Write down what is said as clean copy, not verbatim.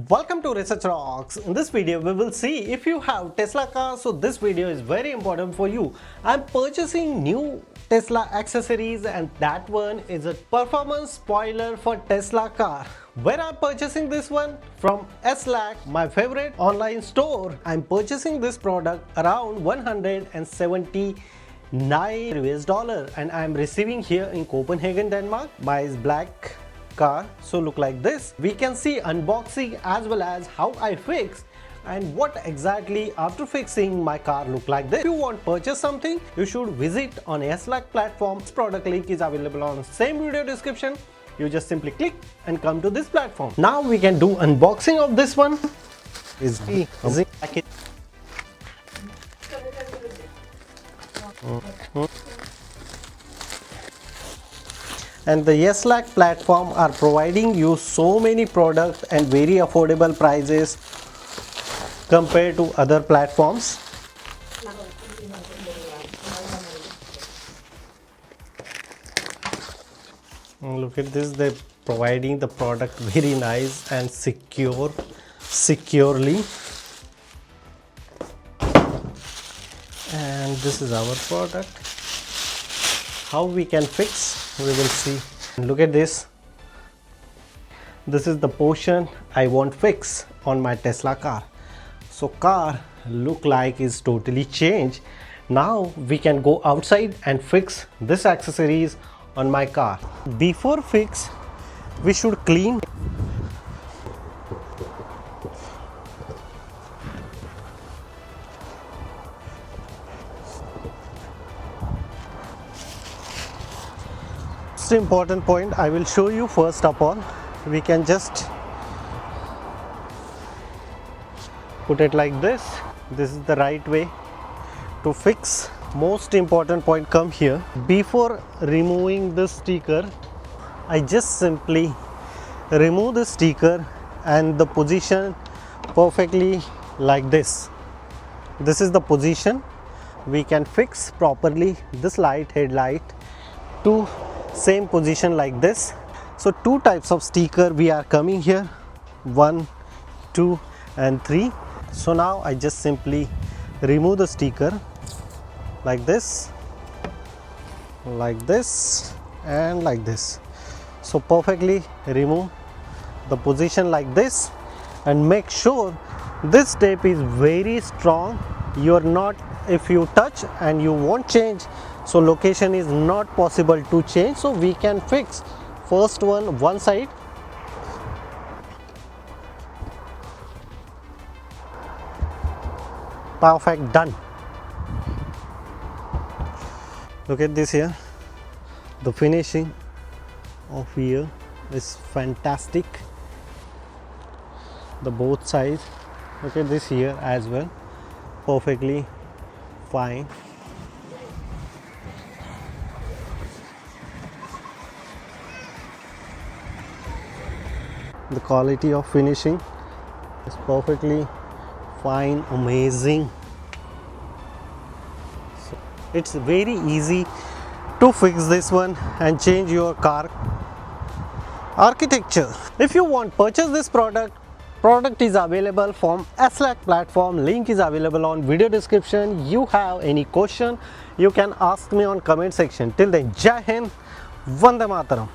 Welcome to Research Rocks. In this video we will see if you have Tesla car, so this video is very important for you. I'm purchasing new Tesla accessories and that one is a performance spoiler for Tesla car. Where I'm purchasing this one? From Slack, my favorite online store. I'm purchasing this product around 179 US dollar and I'm receiving here in Copenhagen, Denmark. My black car, so look like this. We can see unboxing as well as how I fix and what exactly after fixing my car look like this. If you want to purchase something, you should visit on a Slack platform. This product link is available on the same video description. You just simply click and come to this platform. Now we can do unboxing of this one. Is the zip packet. And the Slack platform are providing you so many products and very affordable prices compared to other platforms. Look at this, they're providing the product very nice and securely. And this is our product. How we can fix, we will see. Look at this. This is the portion I want fix on my Tesla car. So car look like is totally changed. Now we can go outside and fix this accessories on my car. Before fix, we should clean. Important point I will show you. First of all, we can just put it like this. This is the right way to fix. Most important point come here. Before removing the sticker, I just simply remove the sticker and the position perfectly like this. This is the position. We can fix properly this light, headlight to same position like this. So two types of sticker we are coming here, 1, 2 and 3. So now I just simply remove the sticker like this and like this. So perfectly remove the position like this and make sure this tape is very strong. You're not, if you touch and you won't change, so location is not possible to change. So we can fix first one side. Perfect, done. Look at this here. The finishing of here is fantastic. The both sides. Look at this here as well. Perfectly fine. The quality of finishing is perfectly fine, amazing. So it's very easy to fix this one and change your car architecture. If you want to purchase this product is available from Slack platform. Link is available on video description. You have any question, you can ask me on comment section. Till then, Jai Hind, Vande Mataram.